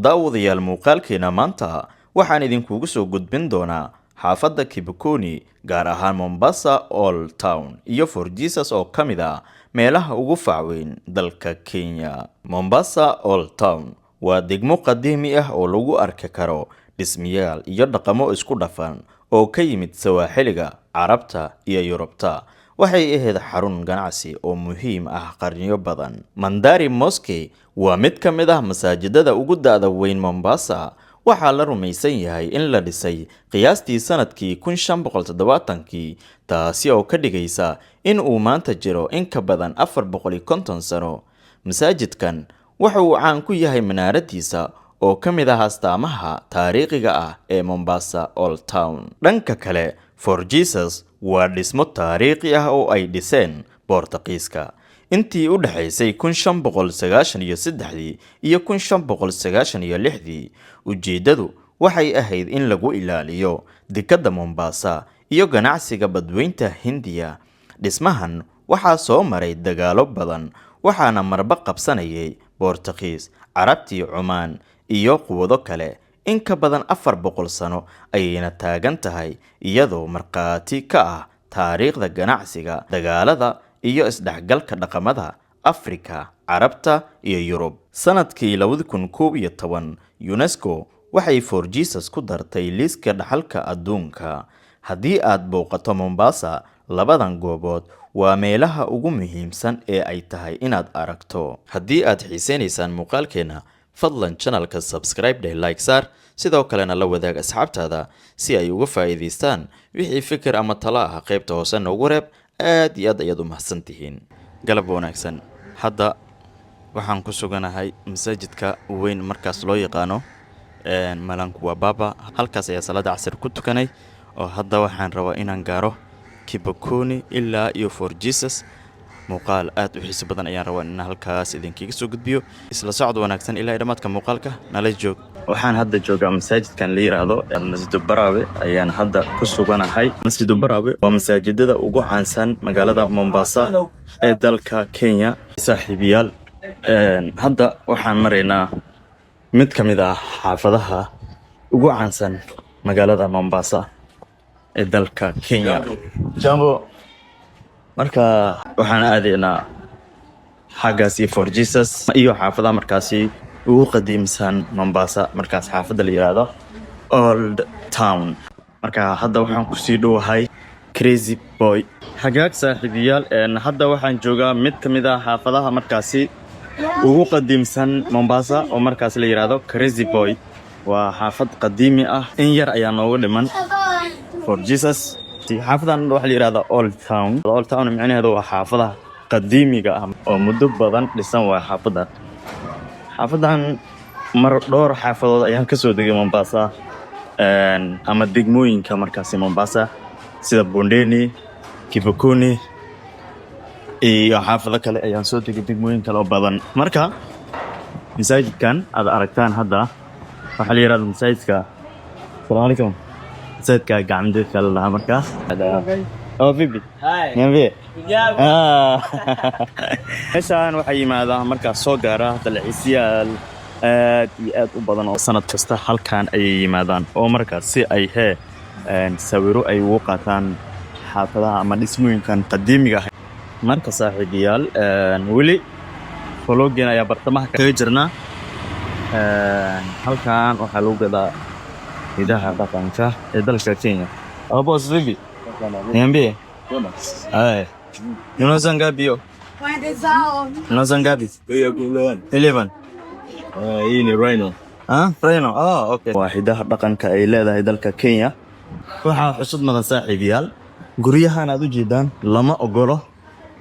daawadayaal muuqaalkeena maanta waxaan idinkugu soo gudbin doonaa xaafadda Kibokoni gaar ahaan Mombasa Old Town iyo Fort Jesus oo ka mid ah meelaha ugu facweyn dalka Kenya. Mombasa Old Town waa degmo qadiimi ah oo lagu arki karo dhismayaal iyo dhaqamo isku dhafan oo ka yimid Sawaaxiliga, Carabta iyo Yurubta. waxay ahayd xarun ganacsi oo muhiim ah qarniyo badan. Mandari Mosque waa mid ka mid ah masaajidada ugu da'da weyn Mombasa. waxaa la rumaysan yahay in la dhisay qiyaastii sanadkii 1570kii, taasi oo ka dhigaysa in uu maanta jiro in ka badan 450 sano. Masaajidkan waxa uu caan ku yahay manaaradiisa oo ka mid ah astaamaha taariikhiga ah ee Mombasa Old Town. Dhanka kale, Fort Jesus waa dhismo taariikhi ah oo ay dhiseen Boortaqiiska intii u dhaxaysay 1593 iyo 1596. ujeedadu waxay ahayd in lagu ilaaliyo dekedda Mombasa iyo ganacsiga badweynta Hindiya. Dhismahan waxaa soo maray dagaalo badan, waxaana marba qabsanayay Boortaqiis, Carabtii Cumaan iyo quwado kale. in ka badan 400 sano ayayna taagan tahay iyadoo marqaati ka ah taariikhda ganacsiga, dagaalada iyo isdhexgalka dhaqamada Afrika, Carabta iyo Yurub. Sanadkii 2011, UNESCO waxay Fort Jesus ku dartay liiska dhaxalka adduunka. Haddii aad booqato Mombasa, labadan goobood waa meelaha ugu muhiimsan ee ay tahay inaad aragto. Haddii aad xiiseynaysaan muuqaalkeena, fadlan channelka subscribe dhe like saar, sidoo kalena la wadaag asxaabtaada si ay uga faa'iideystaan wixii fikir ama talo ah qaybta hoose noogu reeb. aad iyo aad ayaad u mahadsantihiin. galab wanaagsan. hadda waxaan ku suganahay masaajidka weyn markaas loo yaqaano Malanku waa Baba. halkaas ayaa salaada casr ku tukanay oo hadda waxaan rabaa inaan gaaro Kibokoni ilaa iyo Fort Jesus. muuqaal aad u xiiso badan ayaan rabaa in halkaas idinkaga soo gudbiyo. isla socod wanaagsan ilaa dhamaadka muuqaalka nala joog. waxaan hadda joogaa masaajidkan la yiraahdo Masjid Barawe ayaan hadda ku suganahay. Masjid Barawe waa masaajidada ugu caansan magaalada Mombasa ee dalka Kenya. saaxiibayaal, hadda waxaan maraynaa mid ka mid ah xaafadaha ugu caansan magaalada Mombasa ee dalka Kenya. jambo marka waxaan aadaynaa xaggaasi Fort Jesus iyo xaafadaha markaasi ugu qadiimsan Mombasa, markaas xaafadda la yiraahdo Old Town. marka hadda waxaan ku sii dhowahay Crazy Boy. xagaag saaxiibayaal, hadda waxaan joogaa mid ka mid ah xaafadaha markaasi ugu qadiimsan Mombasa oo markaas la yiraahdo Crazy Boy. waa xaafad qadiimi ah. in yar ayaa noogu dhiman Fort Jesus. xaafadan waxa la yiraahdaa Old Town. Old Town macnaheedu waa xaafadaha qadiimiga ah oo muddo badan dhisan. waa xaafadan mar dhowr xaafadood ayaan ka soo degay Mombasa, ama degmooyinka markaasi Mombasa sida Bondeni, Kibokoni iyo xaafado kale ayaan soo degay, degmooyin kale oo badan. marka masaajidkan aad aragtaan hadda waxa la yiraahdaa masaajidka Assalamualaikum. masaajidka gacmada la markaas oo bibi niambie meeshaan waxay yimaadaan markaas soo gaara dalxiisayaal aad iyo aad u badan oo sanad kasta halkaan ayay yimaadaan oo markaas si ay sawiro ay ugu qaataan xaafadaha ama dhismooyinkan qadiimiga ah. marka saaxiibayaal, weli vloggen ayaa bartamaha kaga jirnaa. halkaan waxaa lagu gadaa hidaha dhaqanka ee dalka Kenya. boss bibi niambie unauza ngapi hiyo? unauza ngapi? 11. hii ni rhino. rhino. okay. waa hidaha dhaqanka ay leedahay dalka Kenya. waxaa xusud mudan saaxiibayaal, guryahan aad u jeedaan lama ogolo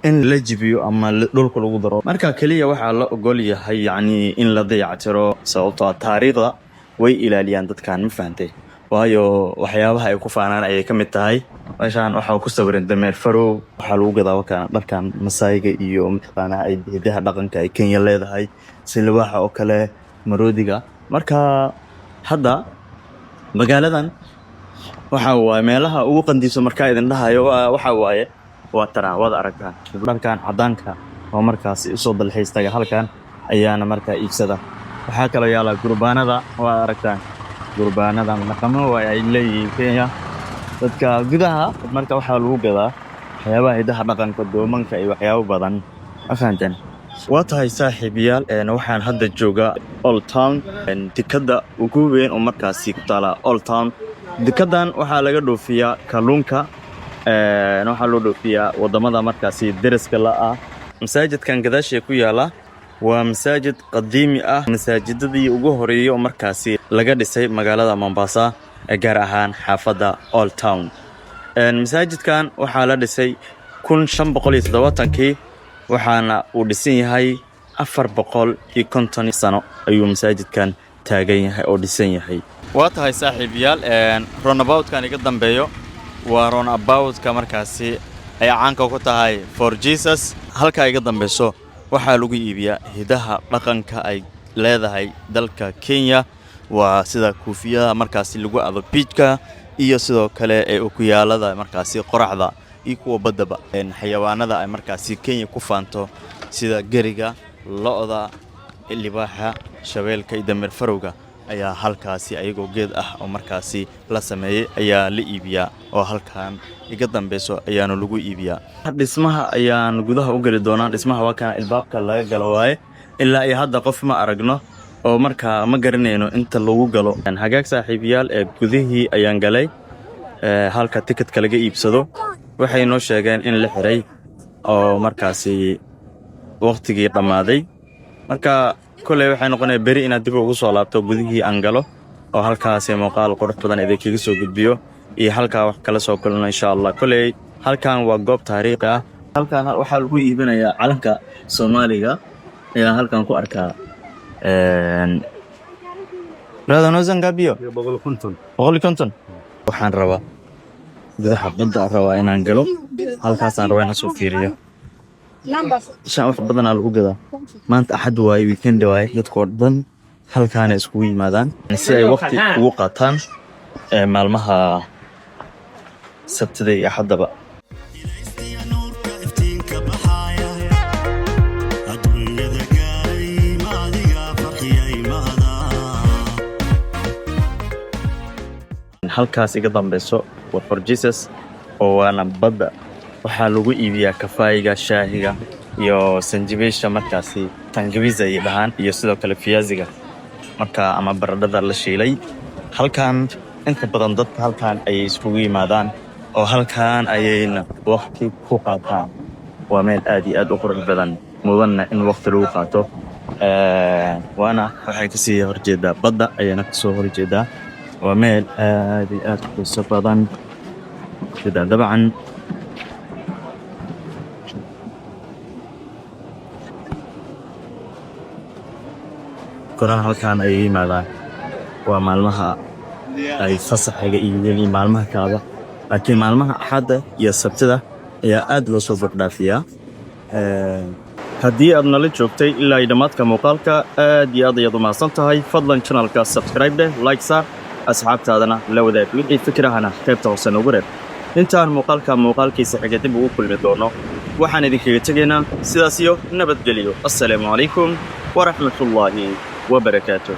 in la jibiyo ama dhulka lagu daro. marka kaliya waxaa la ogol yahay in la dayactiro, sababtoo ah taariikhda way ilaaliyaan dadkan, ma fahantay? waayo waxyaabaha ay ku faanaan ayay ka mid tahay. meeshaan waxaa ku sawiran dameer farow. waxaa lagu gadaa dharkan Masaaiga iyo mataqaanaa ay hidaha dhaqanka ay Kenya leedahay, silwaaxa oo kale, maroodiga. marka hadda magaaladan waxa waa meelaha ugu qandiiso markaa idin dhahayo. waxa waaye waa tara wada aragtaan dharkan cadaanka oo markaas soo dalxiis taga halkan ayaana markaa iibsada. waxaa kaloo yaala gurbaanada waa aragtaan gurbaanada dhaqamo waa ay leeyihiin Kenya dadka gudaha marka waxaa lagu gadaa waxyaabaha hidaha dhaqanka doomanka iyo waxyaabo badan afaantan waa tahay saaxiibayaal waxaan hadda joogaa Old Town tikada ugu weyn oo markaasi ku taala Old Town dikadan waxaa laga dhoofiyaa kalluunka waxaa loo dhoofiyaa wadamada markaasi deriska la ah masaajidkan gadaashii ku yaala waa masaajid qadiimi ah masaajidadii ugu horeeyay oo markaasi laga dhisay magaalada Mombasa gaar ahaan xaafada Old Town masaajidkan waxaa la dhisay 1570kii waxaana uu dhisan yahay 450 sano ayuu masaajidkan taagan yahay oo dhisan yahay waa tahay saaxiibayaal runaboutkan iga dambeeyo waa runaboutka markaasi ay caanka ku tahay For Jesus halka iga dambeeso waxaa lagu iibiyaa hidaha dhaqanka ay leedahay dalka Kenya waa sida koofiyada markaasi lagu ado beachka iyo sidoo kale ee okuyaalada markaasi qoraxda iyo kuwa badaba xayawaanada ay markaasi Kenya ku faanto sida gariga lo'da libaaxa shabeelka iyo dameer farowga ayaa halkaasi ayagoo geed ah oo markaasi la sameeyay ayaa la iibiyaa oo halkan iga dambeeso ayaana lagu iibiyaa dhismaha ayaan gudaha u gali doonaa dhismaha waa kana albaabka laga galo waaye ilaa ay hadda qof ma aragno oo marka ma garanayno inta lagu galo hagaag saaxiibayaal gudihii ayaan galay halka ticketka laga iibsado waxay noo sheegeen in la xiray oo markaasi waqtigii dhamaaday marka kulay waxay noqonay bari inaad dib ugu soo laabto gudihii aan galo oo halkaas muuqaal qurux badan idinkaga soo gudbiyo iyo halka wax kala soo kulno insha Allah kulay halkan waa goob taariikhi ah halkan waxa lagu iibinayaa calanka Soomaaliga ayaa halkan ku arkaa raadano zangabiyo 150 waxaan rabaa gudaha badda rabaa inaan galo halkaas aan rabaa inaan soo fiiriyo shan wax badan lagu gadaa maanta axad waay weekend waay dadku dhan halkaan isku yimaadaan si ay waqti ugu qaataan maalmaha sabtida iyo axadaba halkaas iga dambeeso waa For Jesus oo waana badda waxaa lagu iibiyaa kafayga shaahiga iyo sanjabiisha markaasi tangawiza iyo dhahan iyo sidoo kale fiyaasiga marka ama baradhada la shiilay halkan inta badan dadka halkan ay iskugu yimaadaan oo halkan ayayna waqti ku qaataan waa meel aad iyo aad u qurux badan mudanna in waqti lagu qaato waana waxay ka sii horjeedaa badda ayayna ka soo horjeedaa waa meel aad iyo aad u xiiso badan sida dabcan koran halkan ay yimaadaan waa maalmaha ay fasaxiga iyo maalmaha kaada laakiin maalmaha axadda iyo sabtida ayaa aad loo soo bordhaafiyaa haddii aad nala joogtay ilaa ay dhamaadka muuqaalka aad iyo aad ayaad u mahadsan tahay fadlan channelka subscribe leh like saar asxaabtaadana la wadaag wixii fikrahana qaybta hoose noogu reeb intaan muuqaalkiisa xiga dib ugu kulmi doono waxaan idinkaga tegaynaa sidaas iyo nabadgelyo assalaamu calaykum waraxmatullaahi وبركاته